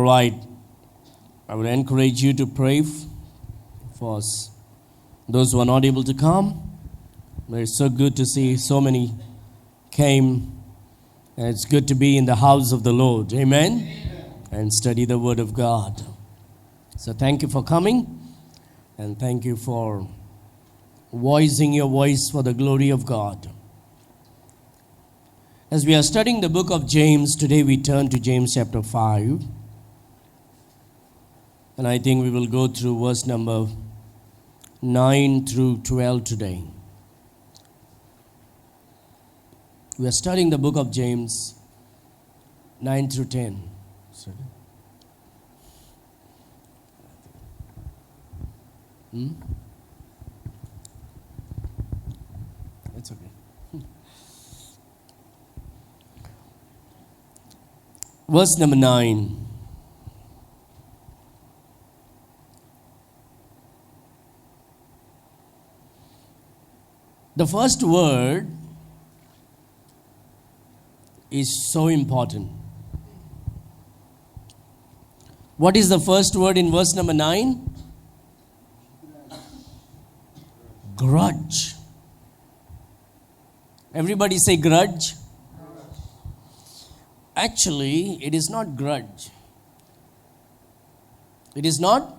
right. I would encourage you to pray for us. Those who are not able to come, but it's so good to see so many came. And it's good to be in the house of the Lord. Amen? Amen. And study the Word of God. So thank you for coming. And thank you for voicing your voice for the glory of God. As we are studying the book of James, today we turn to James chapter 5. And I think we will go through verse number 9 through 12 today. We are studying the book of James 9 through 10. It's okay. Verse number 9. The first word is so important. What is the first word in verse number 9? Grudge. Everybody say grudge. Actually, it is not grudge. It is not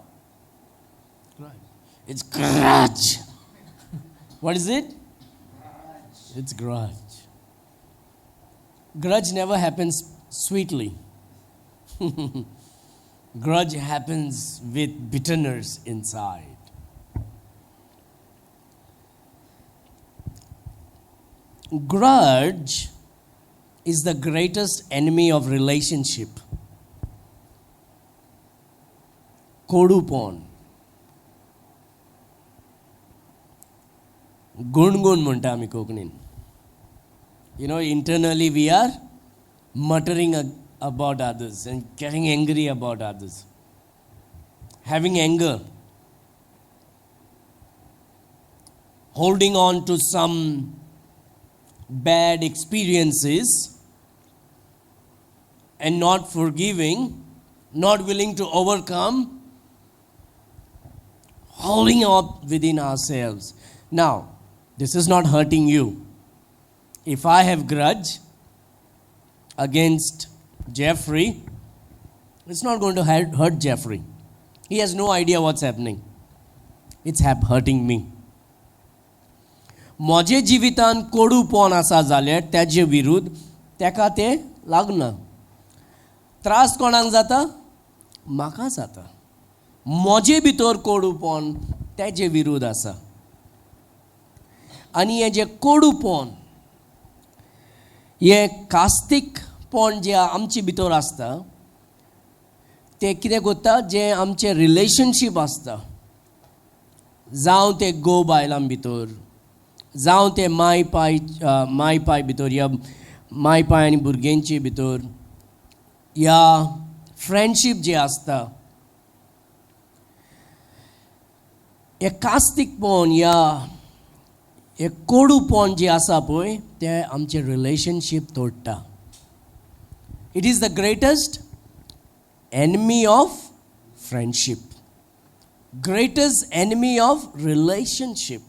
grudge. It's grudge. What is it? It's grudge. Grudge never happens sweetly. Grudge happens with bitterness inside. Grudge is the greatest enemy of relationship. Kodupon. Gungun munta ami kokanin. You know, internally we are muttering about others and getting angry about others. Having anger. Holding on to some bad experiences and not forgiving, not willing to overcome, holding up within ourselves. Now, this is not hurting you. If I have grudge against Jeffrey, it's not going to hurt Jeffrey. He has no idea what's happening. It's hurting me. म्हजे जिवितान कोडूपण आसा जाल्यार त्याचे विरुद्ध तेका ते लागना. त्रास कोणाक जाता? म्हाका जाता. म्हजे भितर कोडूपण तेजे विरुद्ध आसा. आनी हे जे कोडूपण, हे कास्तीकपण जे आमचे भितर आसता, ते कितें करता? जे आमचे रिलेशनशीप आसता, जावं ते घोव बायलां भितर, जावं ते माय पाय भितर या माय पाय आनी भुरग्यांचे भितर, या फ्रेंडशीप जे आसता, हे कास्तीकपण या हे कोडूपण जे आसा पळय ते आमचे रिलेशनशीप तोडटा. It is the greatest enemy of friendship, greatest enemy of relationship.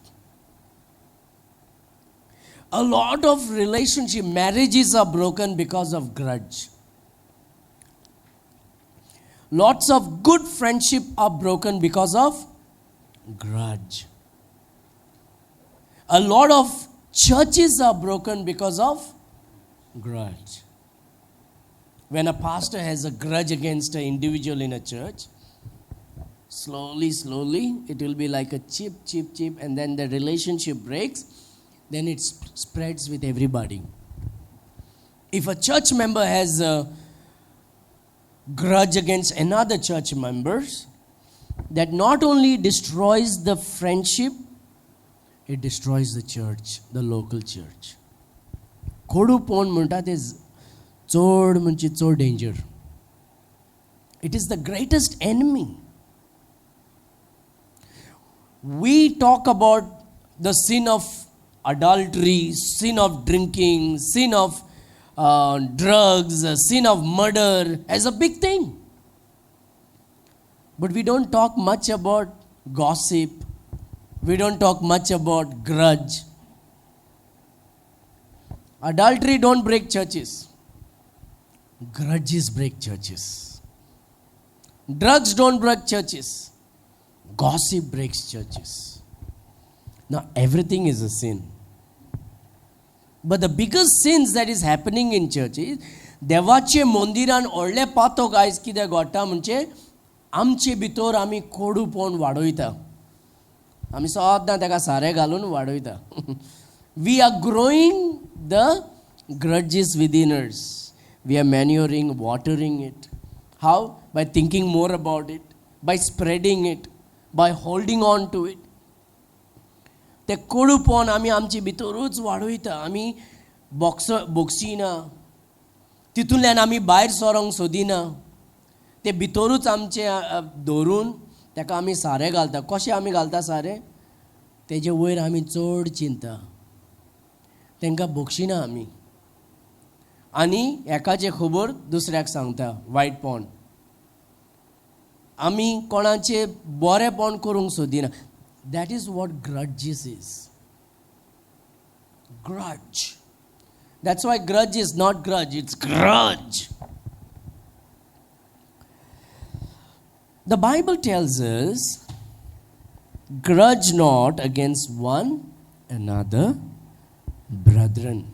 A lot of relationship, marriages are broken because of grudge. Lots of good friendship are broken because of grudge. A lot of churches are broken because of grudge. When a pastor has a grudge against an individual in a church, slowly, it will be like a chip, and then the relationship breaks, then it spreads with everybody. If a church member has a grudge against another church member, that not only destroys the friendship, it destroys the church, the local church. Kodupon म्हणटा ते चोड म्हणजे चोड danger. It is the greatest enemy. We talk about the sin of adultery, sin of drinking, sin of drugs, sin of murder as a big thing. But we don't talk much about gossip. We don't talk much about grudge. Adultery don't break churches. Grudges break churches. Drugs don't break churches. Gossip breaks churches. Now everything is a sin. But the biggest sins that is happening in churches, देवाचे मंदिरान व्हडले पातोक आयज कितें घडटा म्हणजे आमचे भितर आमी कोडूपण वाडयता. आमी सदां ताका सारें घालून वाडयता. We are growing the grudges within us. We are manuring, watering it. How? By thinking more about it, by spreading it, by holding on to it. ते कोडूपण आमी आमचे भितरूच वाडयता. आमी बोगसिना, तितूंतल्यान आमी भायर सरोंक सोदिना. ते भितरूच आमचे दवरून ताका आमी सारें घालता. कशें आमी घालता सारें? तेजे वयर आमी चड चिंता. तांकां बोगशिना आमी. आनी एकाचे खबर दुसऱ्याक सांगता वायटपण. आमी कोणाचे बरेपण करूंक सोदिना. That is what grudges is. Grudge. That's why grudge is not grudge, it's grudge. The Bible tells us, grudge not against one another, brethren.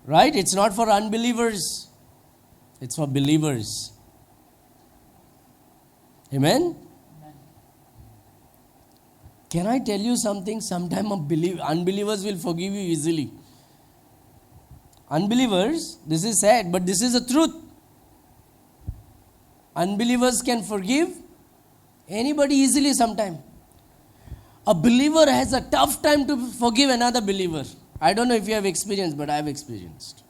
Right? It's not for unbelievers, it's for believers. Amen? Can I tell you something? Sometimes unbelievers will forgive you easily. Unbelievers, this is sad, but this is the truth. Unbelievers can forgive anybody easily sometimes. A believer has a tough time to forgive another believer. I don't know if you have experienced, but I have experienced.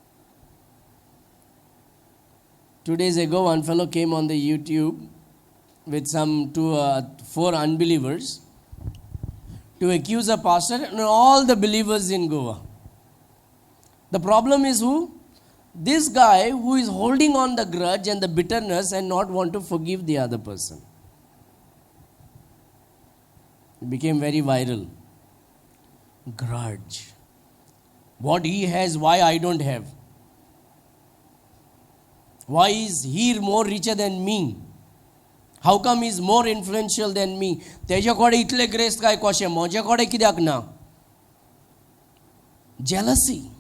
2 days ago, one fellow came on the YouTube with some 4 unbelievers to accuse a pastor and all the believers in Goa. The problem is who? This guy who is holding on the grudge and the bitterness and not want to forgive the other person. It became very viral. Grudge. What he has, why I don't have? Why is he more richer than me? How come he is more influential than me? तेजेकडे इतले grace काय कशें, म्हजेकडे कित्याक ना? Jealousy.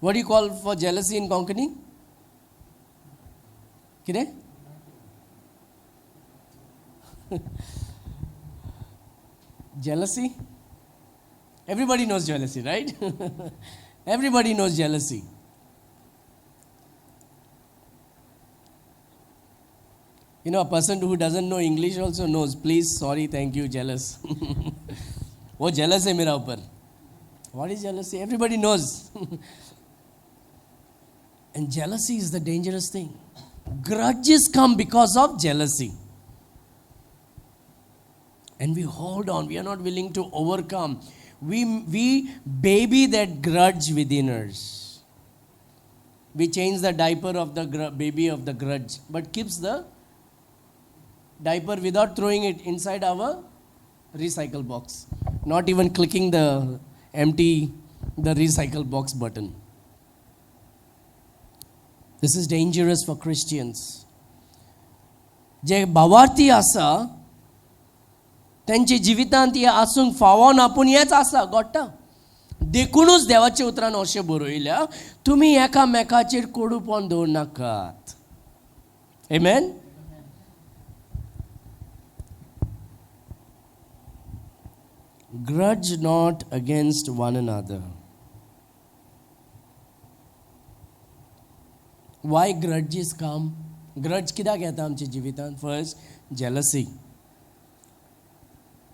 What do you call for jealousy in Konkani? Kide? Jealousy? Everybody knows jealousy, right? Everybody knows jealousy. You know, a person who doesn't know English also knows, please, sorry, thank you, jealous. वो jealous है मेरा ऊपर. What is jealousy? Everybody knows. And jealousy is the dangerous thing. Grudges come because of jealousy. And we hold on. We are not willing to overcome. We baby that grudge within us. We change the diaper of the baby of the grudge, but keeps the diaper without throwing it inside our recycle box. Not even clicking the recycle box button. This is dangerous for Christians. जे भावार्थी आसा त्यांचे जिवितांत हे आसूंक फावो ना, पूण हेच आसा घडटा. देखूनच देवाच्या उतरान अशें बरयल्या, तुमी एकामेकाचेर कोडूपण दवरनाकात. Amen? Grudge not against one another. Why grudges come? Grudge कित्याक येता आमच्या जिवितांत? First, jealousy.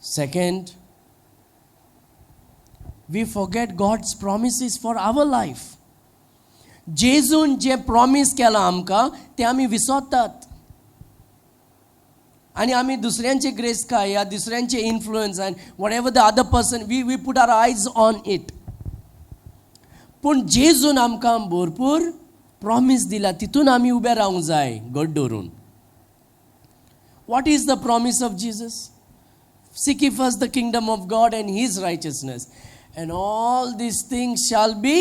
Second, we forget God's promises for our life. जेजून जे प्रॉमिस केला आमकां ते आमी विसरतात. आणि आमी दुसऱ्यांचे ग्रेस काय या दुसऱ्यांचे influence and whatever the other person we put our eyes on it. पूण जेजून आमकां भरपूर प्रॉमिस दिला तितून आमी उबे रावंक जाय घट धरून. What is the promise of Jesus? Seek ye first the kingdom of God and his righteousness, and all these things shall be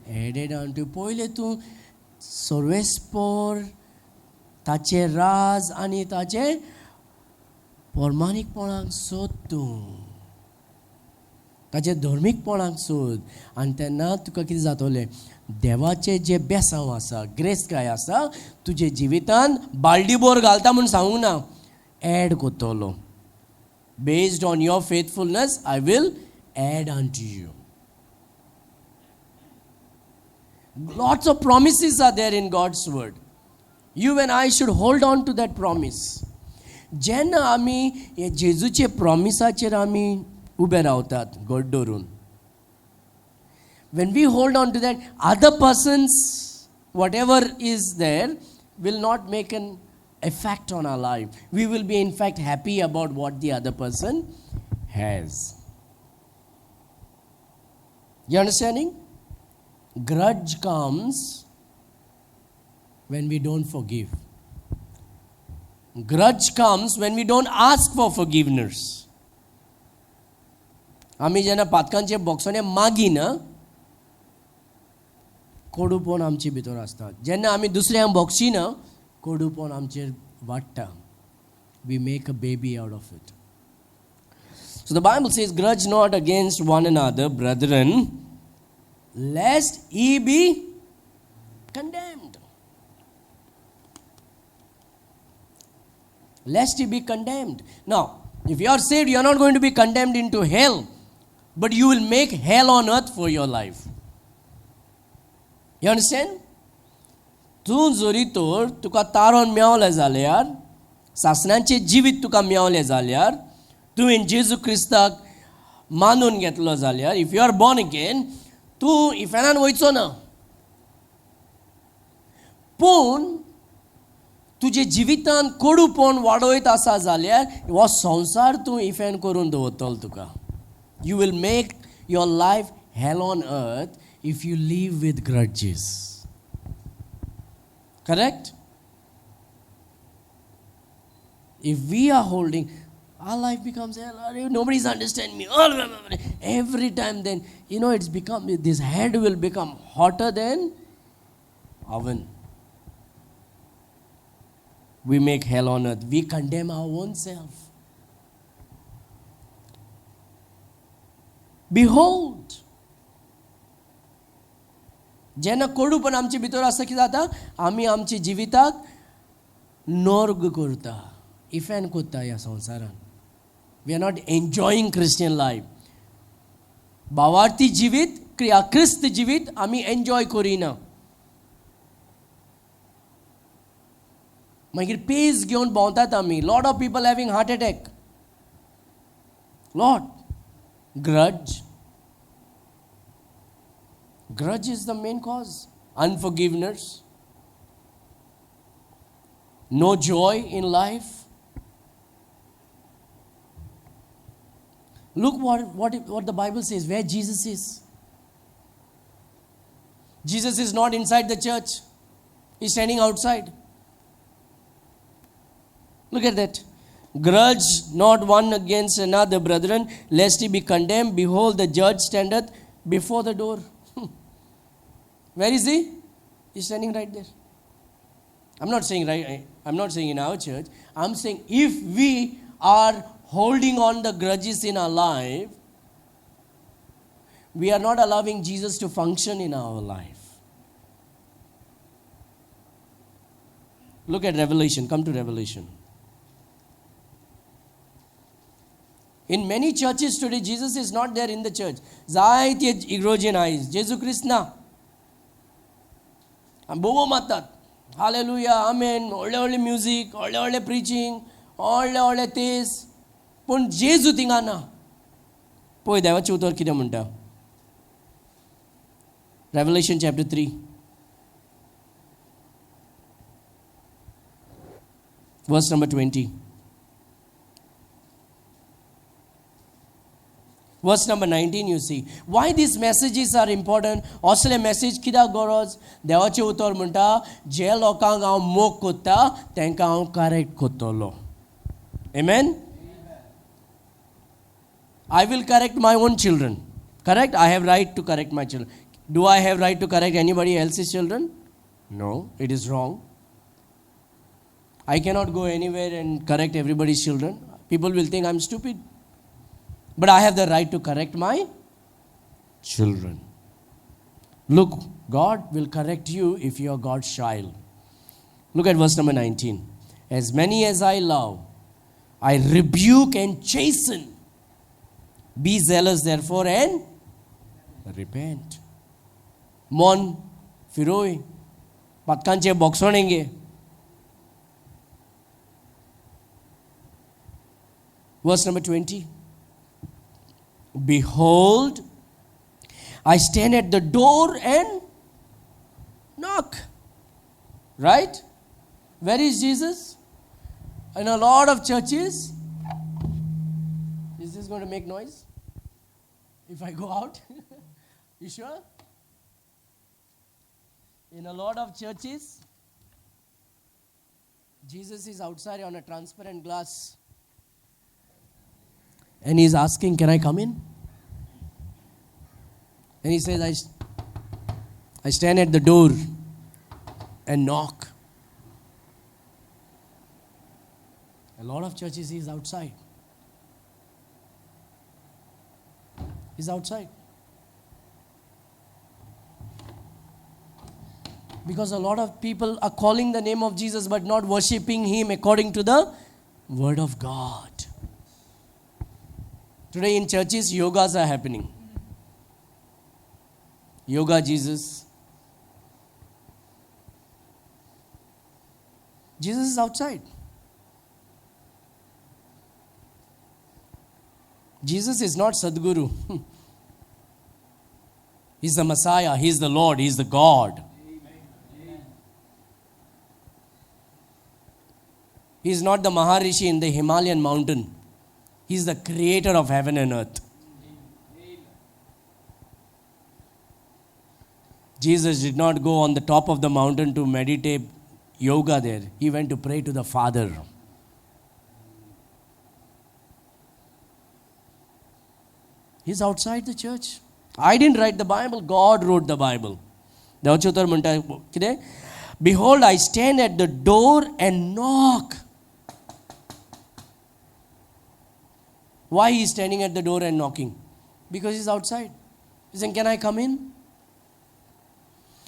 added unto. पहिले तूं सर्वेस्पर ताचे राज आनी ताचे परमानीकपणाक सोद, तूं ताचे धर्मीकपणाक सोद, आनी तेन्ना तुका कितें जातलें? देवाचे जे बेसांव आसा, ग्रेस काय आसा, तुजे जिवितान बालडीभर घालता म्हूण सांगूंक ना, एड कोत्तलो. Based on your faithfulness I will add unto you. Lots of promises are there in God's word. You and I should hold on to that promise. जेन्ना आमी हे जेजूचे प्रॉमिसाचेर आमी उबे रावतात घट धरून, when we hold on to that, other persons, whatever is there, will not make an effect on our life. We will be in fact happy about what the other person has. You understanding? Grudge comes when we don't forgive. Grudge comes when we don't ask for forgiveness. आमी जेन्ना पातकांचे बॉक्सांनी मागिना, कोडूपण आमचे भितर आसता. जेन्ना आमी दुसऱ्यांक बॉक्सिना, कोडूपण आमचेर वाडटा. We make a baby out of it. So the Bible says, grudge not against one another, brethren, lest ye be condemned. Lest ye be condemned. Now, if you are saved, you are not going to be condemned into hell, but you will make hell on earth for your life. You understand? तूं जोरी तर तुका तारण मेवलें जाल्यार, सासणाचें जिवीत तुका मेवलें जाल्यार, तुवें जेजू क्रिस्ताक मानून घेतलो जाल्यार, if you are born again, तूं इफेनान वयचो ना. पूण तुजे जिवितान कोडूपण वाडयत आसा जाल्यार हो संवसार तूं इफेन करून दवरतलो तुका. You will make your life hell on earth if you live with grudges. Correct? If we are holding, our life becomes hell. Nobody's understanding me. Every time then, it's become, this head will become hotter than oven. We make hell on earth. We condemn our own self. Behold. जेन्ना कोडूपण आमचे भितर आसता कितें जाता? आमी आमच्या जिविताक नर्ग करता, इफेन कोत्ता ह्या संवसारान. We are not enjoying Christian life. भावार्थी जिवीत, क्रिस्त जिवीत आमी एन्जॉय करिना. मागीर पेज घेवन भोंवतात आमी. Lot of people having heart attack. Lot. Grudge. Grudge is the main cause. Unforgiveness. No joy in life. Look what the Bible says, where Jesus is. Jesus is not inside the church. He's standing outside. Look at that. Grudge not one against another, brethren, lest ye be condemned. Behold, the judge standeth before the door. Where is he? He's standing right there. I'm not saying in our church. I'm saying if we are holding on the grudges in our life, we are not allowing Jesus to function in our life. Look at Revelation. Come to Revelation. In many churches today, Jesus is not there in the church. Zayti igrojen eyes. Jesus Christ na. Bogo matat. Hallelujah, amen. Ole music, ole preaching, ole this. Pun Jesus tingana. Poi devachi utor kide munta. Revelation chapter 3. Verse number 20. Verse number 19 you see. Why these messages are important? असले message कित्याक गरज? देवाचें उतर म्हणटा जे लोकांक हांव मोग कोत्ता तांकां हांव correct कोत्तलो. Amen? I will correct my own children. Correct? I have right to correct my children. Do I have right to correct anybody else's children? No, it is wrong. I cannot go anywhere and correct everybody's children. People will think I'm stupid. But I have the right to correct my children. Look, God will correct you if you are God's child. Look at verse number 19. As many as I love, I rebuke and chasten. Be zealous therefore and repent. Mon फिरोय पत्कांचे बोक्सोणेंगे. Verse number 20. Behold, I stand at the door and knock. Right? Where is Jesus? In a lot of churches. Is this going to make noise? If I go out? You sure? In a lot of churches, Jesus is outside on a transparent glass. And he's asking, can I come in? And he says, I stand at the door and knock. A lot of churches he's outside. He's outside. Because a lot of people are calling the name of Jesus but not worshipping him according to the word of God. Today in churches, yogas are happening. Yoga Jesus. Jesus is outside. Jesus is not Sadguru. He's the Messiah. He's the Lord. He's the God. He's not the Maharishi in the Himalayan mountain. He's the creator of heaven and earth. Jesus did not go on the top of the mountain to meditate yoga there. He went to pray to the Father. He's outside the church. I didn't write the Bible. God wrote the Bible. Behold, I stand at the door and knock. Why he is standing at the door and knocking? Because he's outside. He's saying, can I come in?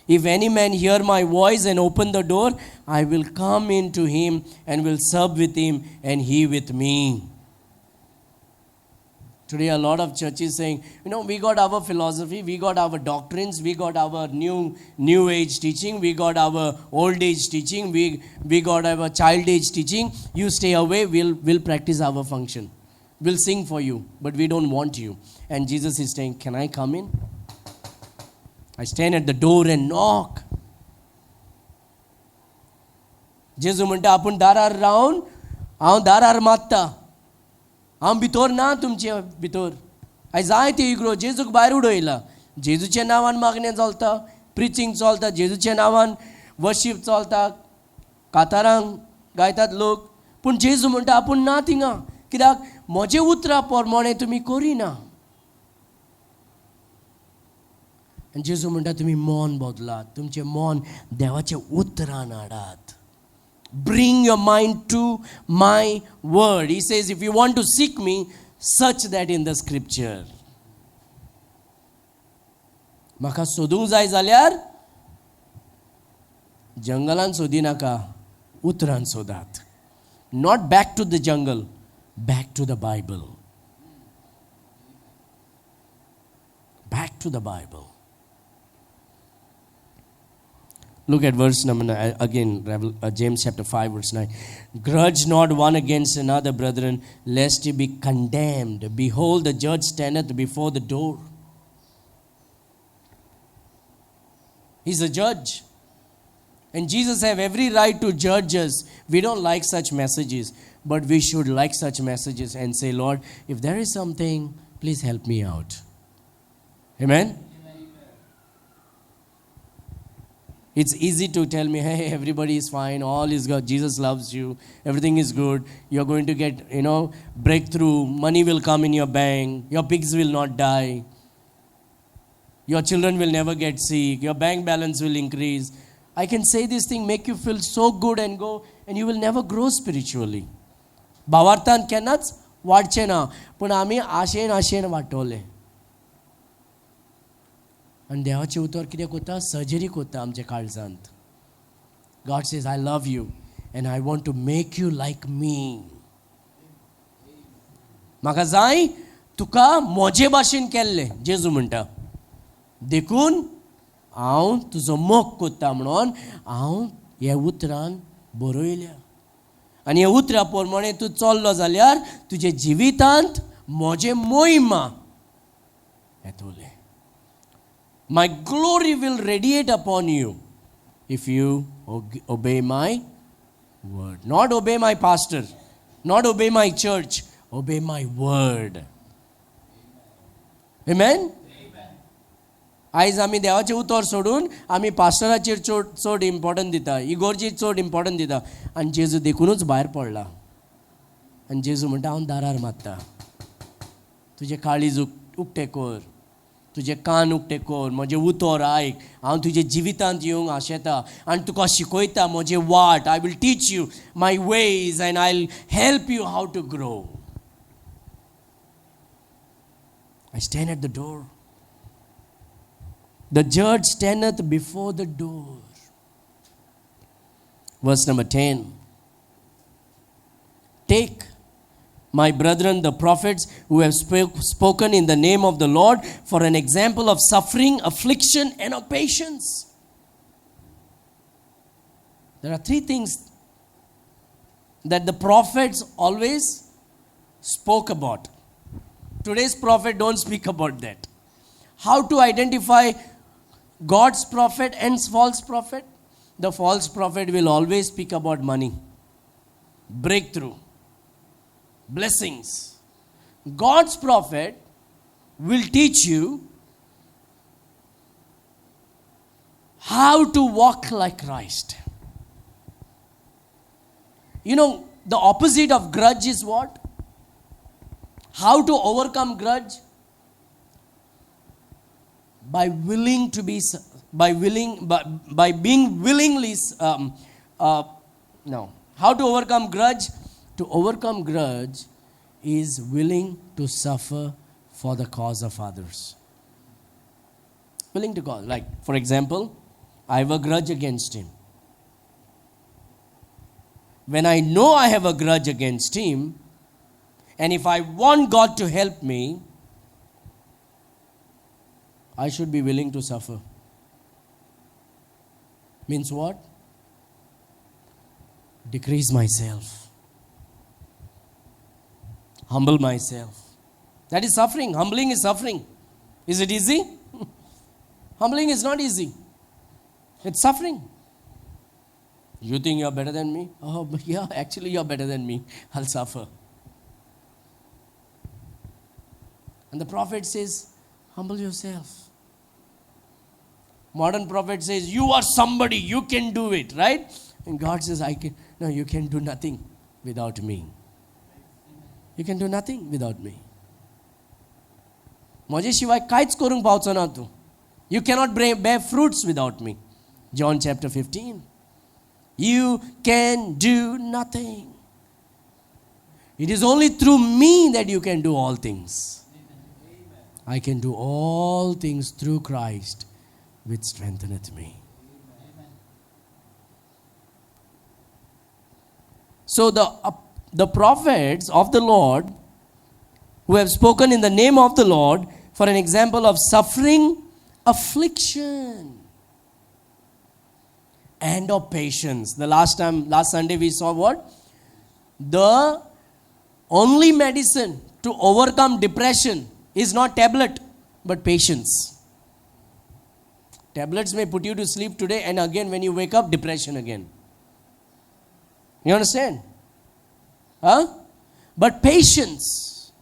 If any man hear my voice and open the door, I will come into him and will serve with him and he with me. Today a lot of churches saying, we got our philosophy, we got our doctrines, we got our new age teaching, we got our old age teaching, we got our child age teaching. You stay away, we'll practice our function. We'll sing for you, but we don't want you. And Jesus is saying, can I come in? I stand at the door and knock. Jesus म्हणटा आपण दारार रावन हांव दारार मात्ता. हांव भितर ना तुमचे भितर. आयज जायते इगरो जेजूक भायर उडयला. जेजूच्या नांवान मागणें चलता, प्रिचींग चलता, जेजूच्या नांवान वर्शीप चलता, कातारांक गायतात लोक. पूण जेजू म्हणटा आपूण ना थिंगा. कित्याक म्हजे उतरां प्रमाणे तुमी करिना. आनी जेजू म्हणटा तुमी मन बदलात. तुमचें मन देवाच्या उतरान हाडात. Bring your mind to my word. He says, if you want to seek me, search that in the scripture. म्हाका सोदूंक जाय जाल्यार जंगलान सोदी नाका, उतरान सोदात. Not back to the jungle, back to the Bible. Back to the Bible. Look at verse number 9, again, James chapter 5, verse 9. Grudge not one against another, brethren, lest ye be condemned. Behold, the judge standeth before the door. He's a judge. And Jesus have every right to judge us. We don't like such messages, but we should like such messages and say, Lord, if there is something, Please help me out. Amen? It's easy to tell me, hey, everybody is fine, all is good, Jesus loves you, everything is good, you're going to get, breakthrough, money will come in your bank, your pigs will not die, your children will never get sick, your bank balance will increase. I can say this thing, make you feel so good and go, and you will never grow spiritually. भावार्थान केन्नाच वाडचें ना, पूण आमी आशेन वाडटले. आनी देवाचें उतर कितें कोत्ता? सर्जरी कोत्ता आमच्या काळजांत. God says, I love you and I want to make you like me. म्हाका जाय तुका म्हजे भाशेन केल्लें, जेजू म्हणटा. देखून हांव तुजो मोग कोत्ता म्हणून हांव हे उतरान बरयल्या. आनी हे उतरा प्रमाणे तूं चल्लो जाल्यार तुजे जिवितांत म्हजे मोहिमा येतले. My glory will radiate upon you if you obey my word. Not obey my pastor, not obey my church, obey my word. Amen? आयज आमी देवाचें उतर सोडून आमी पास्टराचेर चड इम्पॉर्टन्स दिता, इगोर्जेर चड इम्पॉर्टन्स दिता. आनी जेजू देखूनच भायर पडला. आनी जेजू म्हणटा हांव दारार मारता. तुजें काळीज उक्तें कर, तुजे कान उक्ते कर, म्हजें उतर आयक. हांव तुजे जिवितांत येवंक आशेता आनी तुका शिकयता म्हजें वाट. I will teach you my ways and I will help you how to grow. I stand at the door. The judge standeth before the door. Verse number 10. Take, my brethren, the prophets who have spoken in the name of the Lord for an example of suffering, affliction, and of patience. There are three things that the prophets always spoke about. Today's prophet don't speak about that. How to identify God's prophet and false prophet? The false prophet will always speak about money, breakthrough, blessings. God's prophet will teach you how to walk like Christ. You know, the opposite of grudge is what? How to overcome grudge? By being willingly. How to overcome grudge? To overcome grudge is willing to suffer for the cause of others. Willing to cause. Like, for example, I have a grudge against him. When I know I have a grudge against him, and if I want God to help me, I should be willing to suffer. Means what? Decrease myself. Humble myself. That is suffering. Humbling is suffering. Is it easy? Humbling is not easy. It's suffering. You think you're better than me? Oh, yeah, actually you're better than me. I'll suffer. And the prophet says, humble yourself. Modern prophet says, you are somebody, you can do it, right? And God says, no, you can do nothing without me. You can do nothing without me. म्हजे शिवाय कांयच करूंक पावचो ना तूं. You cannot bear fruits without me. John chapter 15. You can do nothing. It is only through me that you can do all things. I can do all things through Christ, which strengtheneth me. So the prophets of the Lord who have spoken in the name of the Lord for an example of suffering, affliction, and of patience. The last Sunday we saw what? The only medicine to overcome depression is not tablet, but patience. Tablets may put you to sleep today, and again when you wake up, depression again. You understand? But patience.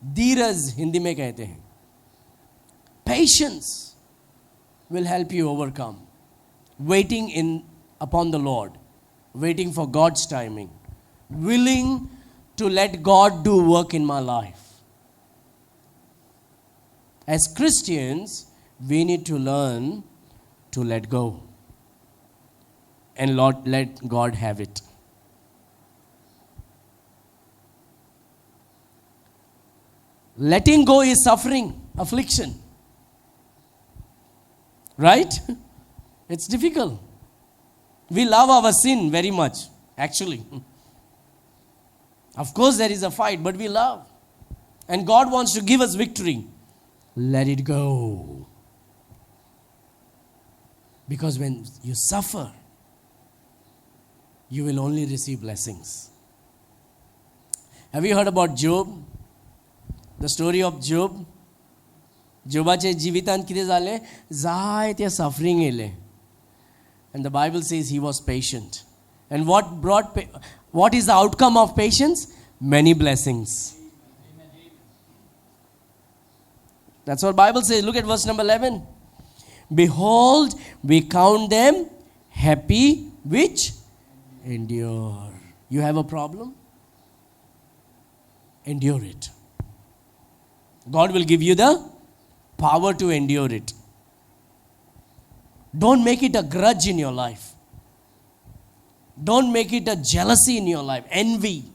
धीरज हिंदी में कहते हैं. Patience will help you overcome. Waiting upon the Lord, waiting for God's timing, willing to let God do work in my life. As Christians, we need to learn to let go and let God have it. Letting go is suffering, affliction. Right? It's difficult. We love our sin very much, actually. Of course, there is a fight, but we love. And God wants to give us victory. Let it go. Because when you suffer, you will only receive blessings. Have you heard about Job? The story of Job? जोबाचे जिवितांत कितें जालें जायते suffering येयलें. And the Bible says he was patient. And what is the outcome of patience? Many blessings. That's what Bible says. Look at verse number 11. Behold, we count them happy which endure. You have a problem? Endure it. God will give you the power to endure it. Don't make it a grudge in your life. Don't make it a jealousy in your life, envy.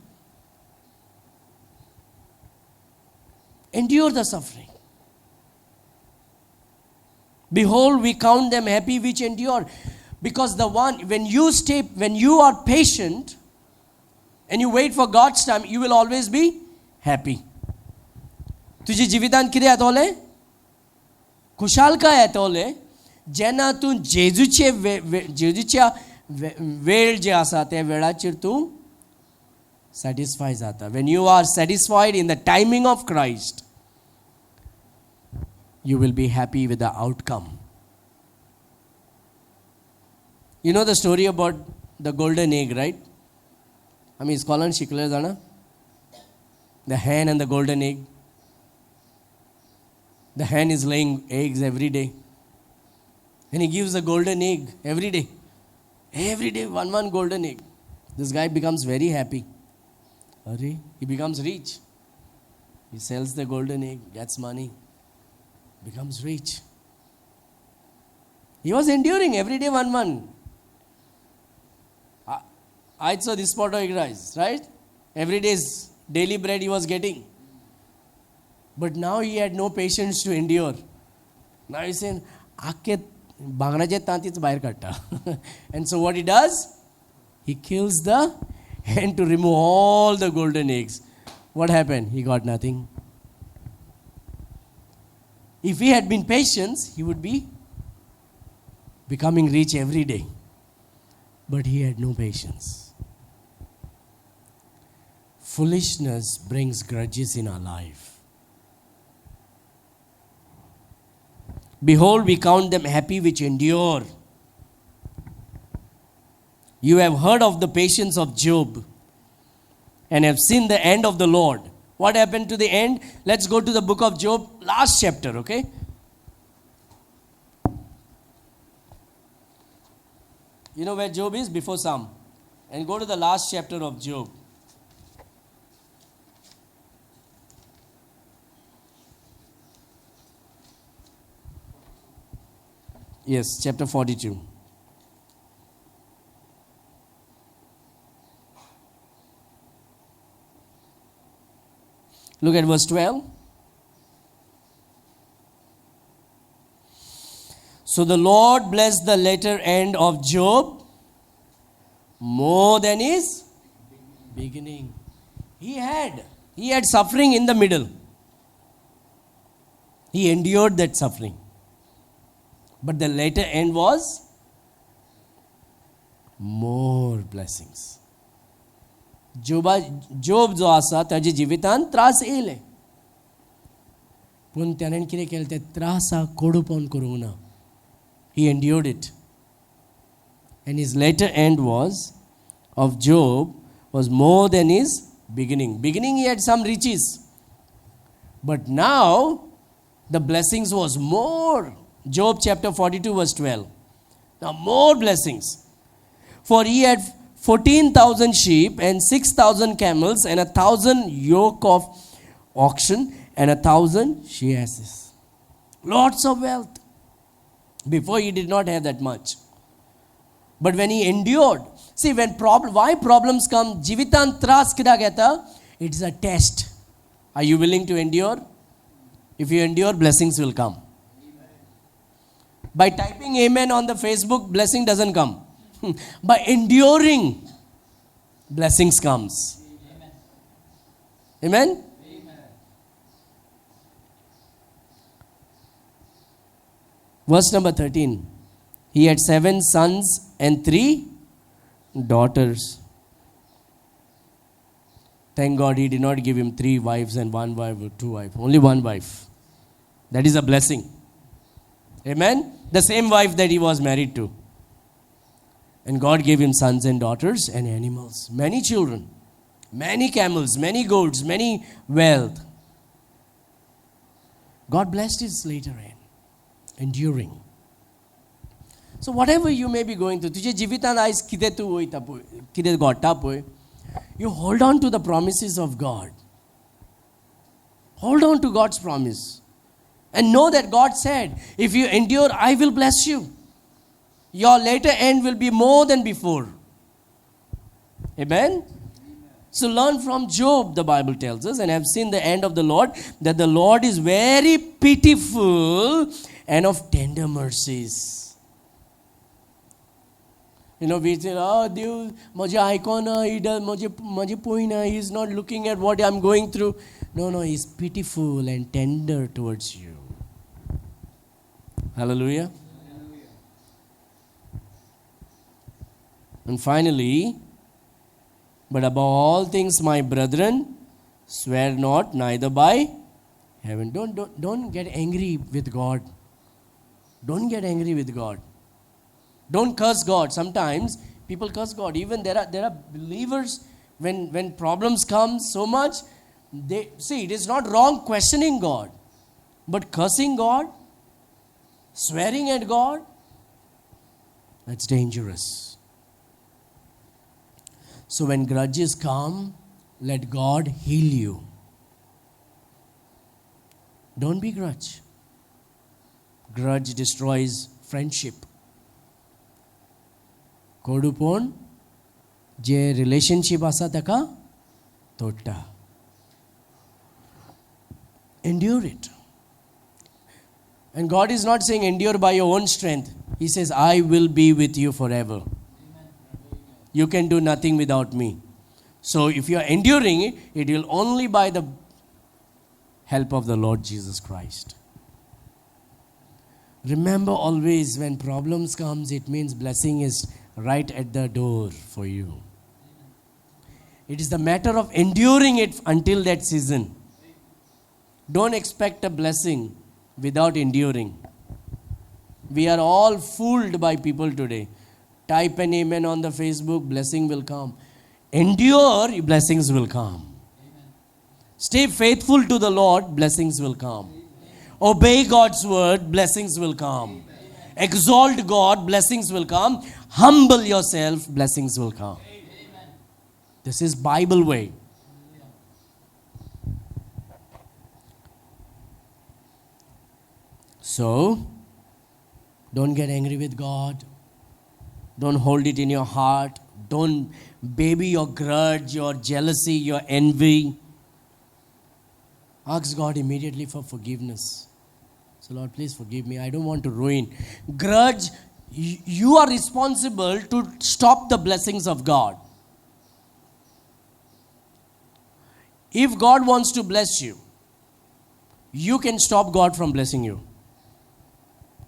Endure the suffering. Behold, we count them happy which endure. Because when you are patient and you wait for God's time, you will always be happy. तुझे जिवितांत कितें येतोलें? खुशालकाय येतोलें जेन्ना तूं जेजूच्या वेळ जे आसा त्या वेळाचेर तूं सॅटिस्फाय जाता. When you are satisfied in the timing of Christ, you will be happy with the outcome. You know the story about the golden egg, right? आमी इस्कॉलान शिकले जाणा? The hen and the golden egg. The hen is laying eggs every day. And he gives a golden egg every day. Every day, one golden egg. This guy becomes very happy. He becomes rich. He sells the golden egg, gets money, becomes rich. He was enduring every day one. I saw this pot of egg rice, right? Every day's daily bread he was getting. But now he had no patience to endure. Now he's saying, बांगडाचे तांतीच भायर काडटा. And so what he does? He kills the hen to remove all the golden eggs. What happened? He got nothing. If he had been patient, he would be becoming rich every day. But he had no patience. Foolishness brings grudges in our life. Behold, we count them happy which endure. You have heard of the patience of Job and have seen the end of the Lord. What happened to the end? Let's go to the book of Job, last chapter, okay? You know where Job is? Before Psalm. And go to the last chapter of Job. Yes, chapter 42. Look at verse 12. So the Lord blessed the latter end of Job more than his beginning. He had suffering in the middle. He endured that suffering. But the later end was more blessings. जोब जो आसा ताजे जिवितान त्रास येयले. पूण त्याणें कितें केलें ते त्रासाक कोडूपण करूंक ना. He endured it. And his later end of Job was more than his beginning. Beginning he had some riches. But now, the blessings was more. Job chapter 42 verse 12. Now more blessings. For he had 14,000 sheep and 6,000 camels and 1,000 yoke of oxen and 1,000 she asses. Lots of wealth. Before he did not have that much. But when he endured, see why problems come, jivitan tras kida kehta, it's a test. Are you willing to endure? If you endure, blessings will come. By typing amen on the Facebook, blessing doesn't come. By enduring, blessings comes. Amen? Verse number 13. He had 7 sons and 3 daughters. Thank God he did not give him 3 wives and 1 wife or 2 wives. Only 1 wife. That is a blessing. Amen? The same wife that he was married to. And God gave him sons and daughters and animals. Many children. Many camels. Many goats. Many wealth. God blessed his later end. Enduring. So whatever you may be going through, तुझे जीवितान ice किदे तू होई तापोय, किदे गोटा पोय, you hold on to the promises of God. Hold on to God's promise. And know that God said, if you endure, I will bless you. Your later end will be more than before. Amen? So learn from Job, the Bible tells us, and have seen the end of the Lord, that the Lord is very pitiful and of tender mercies. You know, we say, oh, Dev, mujhe aikona, he does, mujhe poina, he is not looking at what I am going through. No, he is pitiful and tender towards you. Hallelujah. And finally, but above all things, my brethren, swear not, neither by heaven. Don't get angry with God. Don't get angry with God. Don't curse God. Sometimes people curse God. Even there are believers, when problems come so much, it is not wrong questioning God. But cursing God, swearing at God, that's dangerous. So when grudges come, let God heal you. Don't be grudge. Grudge destroys friendship. Kodupon, je relationship asa taka, tota. Endure it. And God is not saying endure by your own strength. He says, I will be with you forever. You can do nothing without me. So if you are enduring it, it will only by the help of the Lord Jesus Christ. Remember always when problems comes, it means blessing is right at the door for you. It is the matter of enduring it until that season. Don't expect a blessing without enduring. We are all fooled by people today. Type an amen on the Facebook, blessing will come. Endure, blessings will come. Stay faithful to the Lord, blessings will come. Obey God's word, blessings will come. Exalt God, blessings will come. Humble yourself, blessings will come. This is Bible way. So, don't get angry with God. Don't hold it in your heart. Don't baby your grudge, your jealousy, your envy. Ask God immediately for forgiveness. So, Lord, please forgive me. I don't want to ruin. Grudge, you are responsible to stop the blessings of God. If God wants to bless you, you can stop God from blessing you.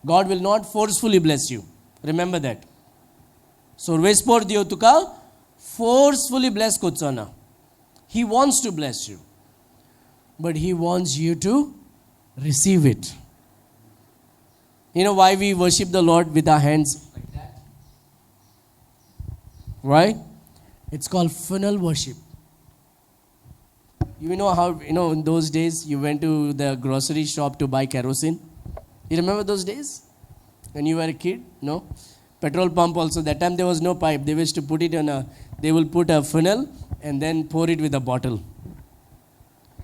God will not forcefully bless you. Remember that. Sorvespor Dio tuka forcefully bless kutsana. He wants to bless you. But He wants you to receive it. You know why we worship the Lord with our hands like that? Right? It's called funnel worship. You know how, in those days you went to the grocery shop to buy kerosene? You remember those days? When you were a kid? No? Petrol pump also, that time there was no pipe. They used to put it they will put a funnel and then pour it with a bottle.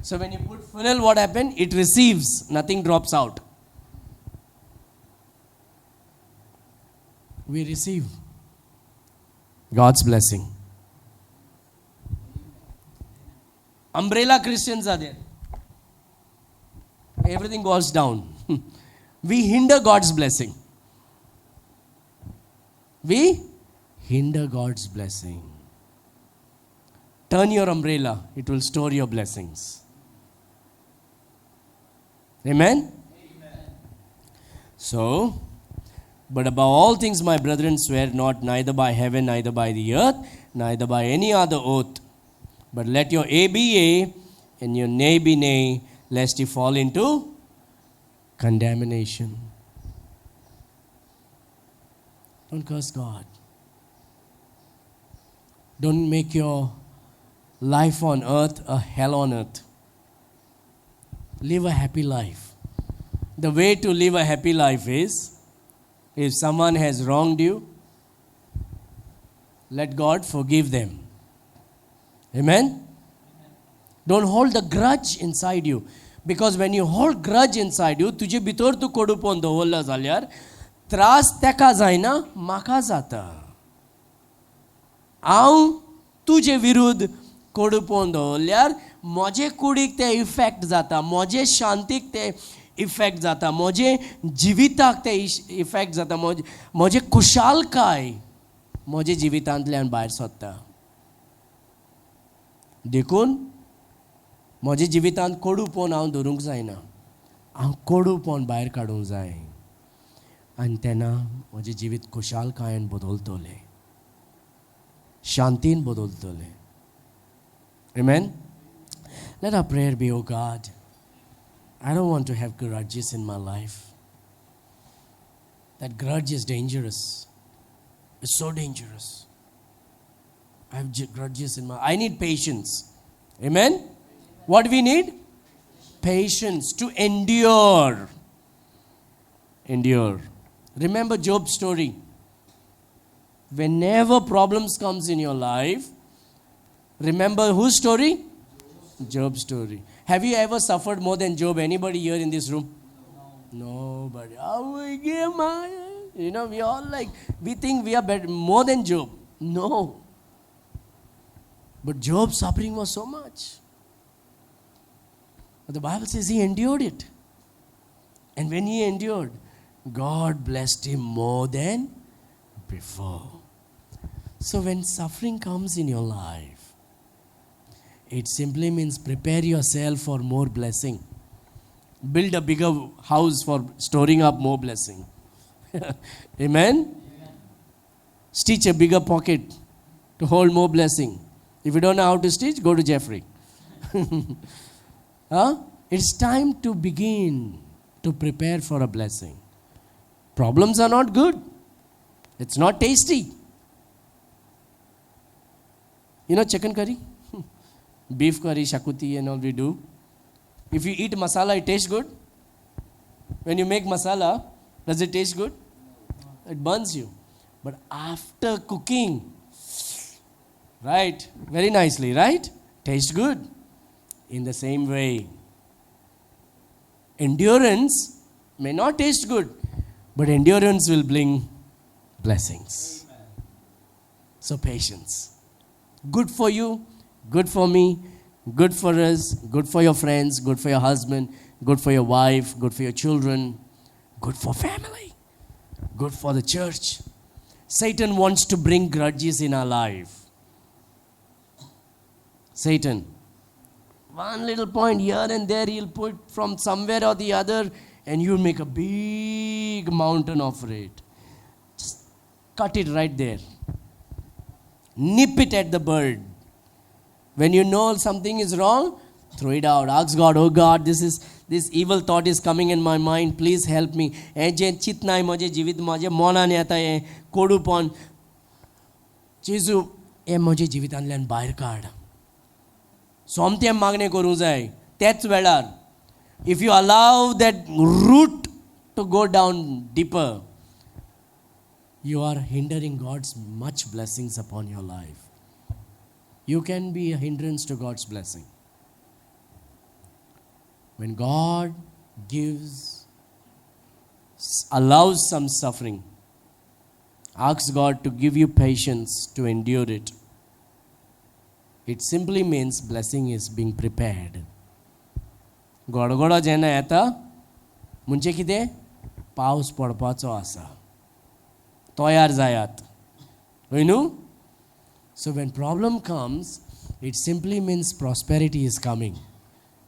So when you put funnel, what happens? It receives, nothing drops out. We receive God's blessing. Umbrella Christians are there. Everything goes down. We hinder God's blessing. We hinder God's blessing. Turn your umbrella, it will store your blessings. Amen? Amen. So, but above all things, my brethren, swear not, neither by heaven, neither by the earth, neither by any other oath. But let your A be yea, and your nay be nay, lest you fall into condemnation. Don't curse God. Don't make your life on earth a hell on earth. Live a happy life. The way to live a happy life is, if someone has wronged you, let God forgive them. Amen? Don't hold the grudge inside you. Because when you hold grudge inside you, तुझे भितर तू कोडूपण दवरला जाल्यार त्रास तेका जायना, म्हाका जाता. हांव तुजे विरुद्ध कोडूपण दवरल्यार म्हजे कुडीक ते इफेक्ट जाता, म्हजे शांतीक ते इफेक्ट जाता, म्हजे जिविताक ते इफेक्ट जाता, म्हजे खुशालकाय म्हजे जिवितांतल्यान भायर सरता. देखून म्हजे जिवितांत कोडूपण हांव दवरूंक जायना. हांव कोडूपण भायर काडूंक जाय. आनी तेन्ना म्हजें जिवीत खुशालकायेन बदलतलें, शांतीन बदलतलें. Amen? Let our prayer be, oh God, I don't want to have grudges in my life. That grudge is dangerous. It's so dangerous. I have grudges in I need patience. Amen? What do we need? Patience to endure. Endure. Remember Job's story. Whenever problems comes in your life, remember whose story? Job's story. Have you ever suffered more than Job? Anybody here in this room? No. Nobody. We all we think we are better, more than Job. No. But Job's suffering was so much. But the Bible says he endured it. And when he endured, God blessed him more than before. So when suffering comes in your life, it simply means prepare yourself for more blessing. Build a bigger house for storing up more blessing. Amen? Amen? Stitch a bigger pocket to hold more blessing. If you don't know how to stitch, go to Jeffrey. It's time to begin to prepare for a blessing. Problems are not good. It's not tasty. You know chicken curry? Beef curry, shakuti and all we do. If you eat masala, it tastes good. When you make masala, does it taste good? It burns you. But after cooking, right, very nicely, right? Tastes good. In the same way, endurance may not taste good, but endurance will bring blessings. Amen. So patience. Good for you, good for me, good for us, good for your friends, good for your husband, good for your wife, good for your children, good for family, good for the church. Satan wants to bring grudges in our life. Satan. One little point here and there he'll put from somewhere or the other and you'll make a big mountain of it. Just cut it right there. Nip it at the bud. When you know something is wrong, throw it out. Ask God, oh God, this evil thought is coming in my mind. Please help me. Chitnai moje jivit moje mona ne ata hai kodupon. Jesu e moje jivitanlan bahir kaad. सोमतें मागणें करूं जाय त्याच वेळार if you allow that root to go down deeper you are hindering God's much blessings upon your life. You can be a hindrance to God's blessing. When God allows some suffering, ask God to give you patience to endure it. It simply means blessing is being prepared. गडगडो जेन्ना येता म्हणजे कितें पावस पडपाचो आसा तयार जायात न्हू so when problem comes it simply means prosperity is coming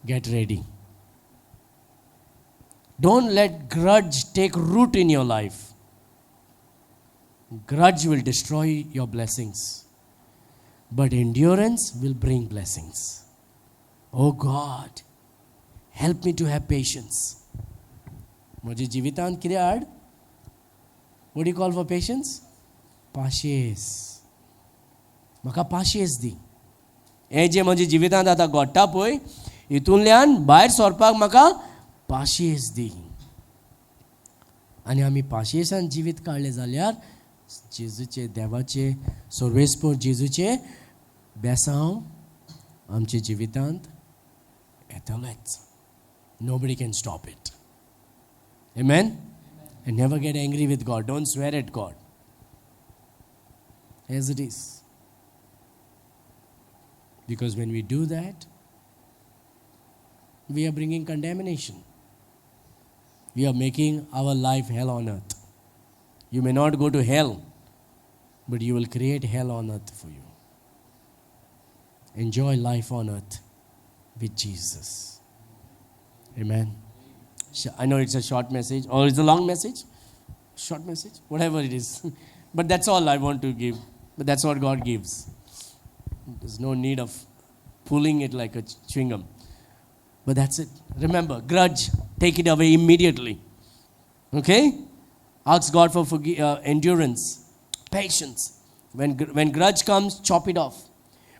get ready don't let grudge take root in your life grudge will destroy your blessings but endurance will bring blessings. Oh God, help me to have patience. म्हज्या जिवितांत कितें हाड What do you call for patience? Patience. म्हाका patience दी हें जें म्हज्या जिवितांत आतां घडटा पळय हितूंतल्यान भायर सरपाक म्हाका पाशियेंस दी आनी आमी पाशियेंसान जिवीत काडलें जाल्यार जेजूचे देवाचे सर्वेस्पर जेजूचे बेसांव आमच्या जिवितांत येतलेंच. Nobody can stop it. Amen? And never get angry with God. Don't swear at God. As it is. Because when we do that, we are bringing contamination. We are making our life hell on earth. You may not go to hell, but you will create hell on earth for you. Enjoy life on earth with Jesus. Amen. I know it's a short message, or it's a long message. Short message, whatever it is. But that's all I want to give. But that's what God gives. There's no need of pulling it like a chewing gum. But that's it. Remember, grudge, take it away immediately. Okay? Ask God for endurance, patience. When grudge comes, chop it off.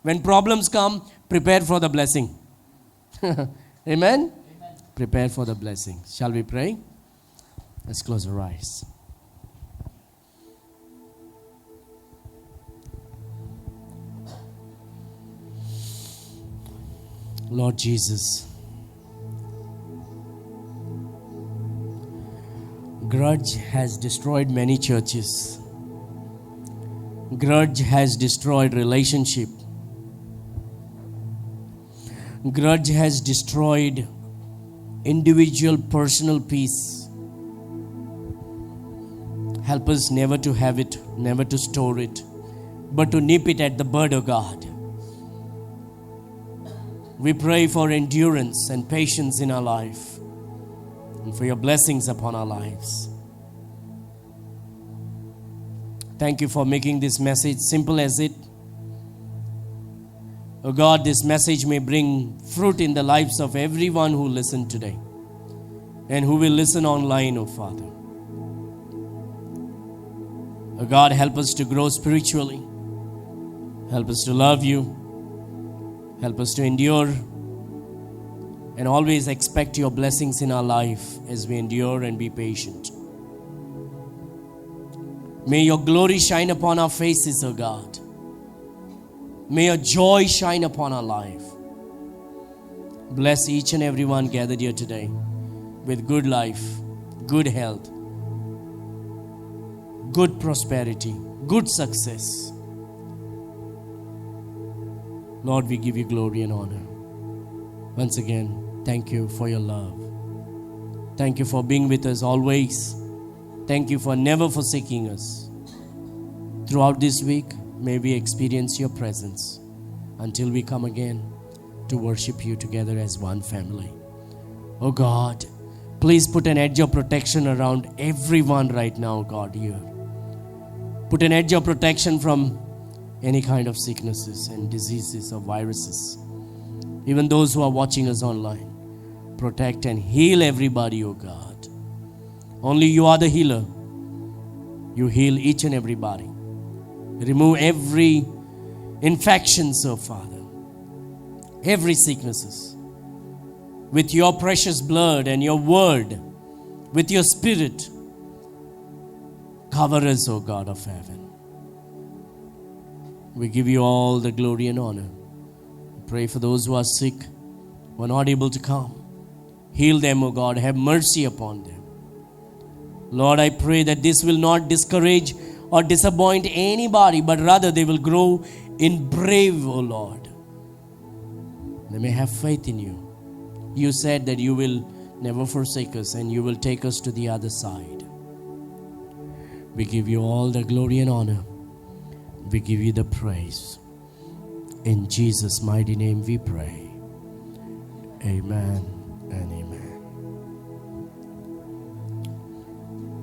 When problems come, prepare for the blessing. Amen? Prepare for the blessing. Shall we pray? Let's close our eyes. Lord Jesus, grudge has destroyed many churches. Grudge has destroyed relationship. Grudge has destroyed individual personal peace. Help us never to have it, never to store it, but to nip it at the bud, O God. We pray for endurance and patience in our life and for your blessings upon our lives. Thank you for making this message simple as it. Oh God, this message may bring fruit in the lives of everyone who listened today and who will listen online, oh Father. Oh God, help us to grow spiritually. Help us to love you. Help us to endure and always expect your blessings in our life as we endure and be patient. May your glory shine upon our faces, O God. May your joy shine upon our life. Bless each and every one gathered here today with good life, good health, good prosperity, good success. Lord, we give you glory and honor. Once again, thank you for your love. Thank you for being with us always. Thank you for never forsaking us. Throughout this week, may we experience your presence until we come again to worship you together as one family. Oh God, please put an edge of protection around everyone right now, God, here. Put an edge of protection from any kind of sicknesses and diseases or viruses. Even those who are watching us online. Protect and heal everybody, oh God. Only you are the healer. You heal each and everybody. Remove every infection, so Father. every sicknesses. With your precious blood and your word, with your spirit, cover us, O God of heaven. We give you all the glory and honor. Pray for those who are sick, who are not able to come. Heal them, O God. Have mercy upon them. Lord, I pray that this will not discourage or disappoint anybody, but rather they will grow in brave, O Lord. They may have faith in you. You said that you will never forsake us and you will take us to the other side. We give you all the glory and honor. We give you the praise. In Jesus' mighty name we pray. Amen and amen.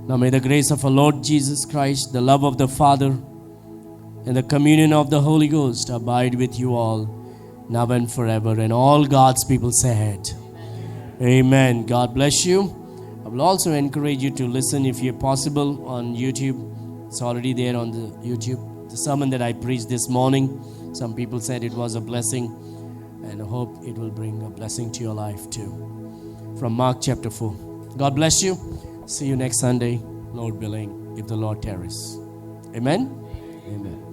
Now may the grace of our Lord Jesus Christ, the love of the Father, and the communion of the Holy Ghost abide with you all, now and forever. And all God's people said, Amen. God bless you. I will also encourage you to listen, if you're possible, on YouTube. It's already there on the YouTube. The sermon that I preached this morning, some people said it was a blessing, and I hope it will bring a blessing to your life too. From Mark chapter 4. God bless you. See you next Sunday, Lord willing, if the Lord tarries. Amen? Amen.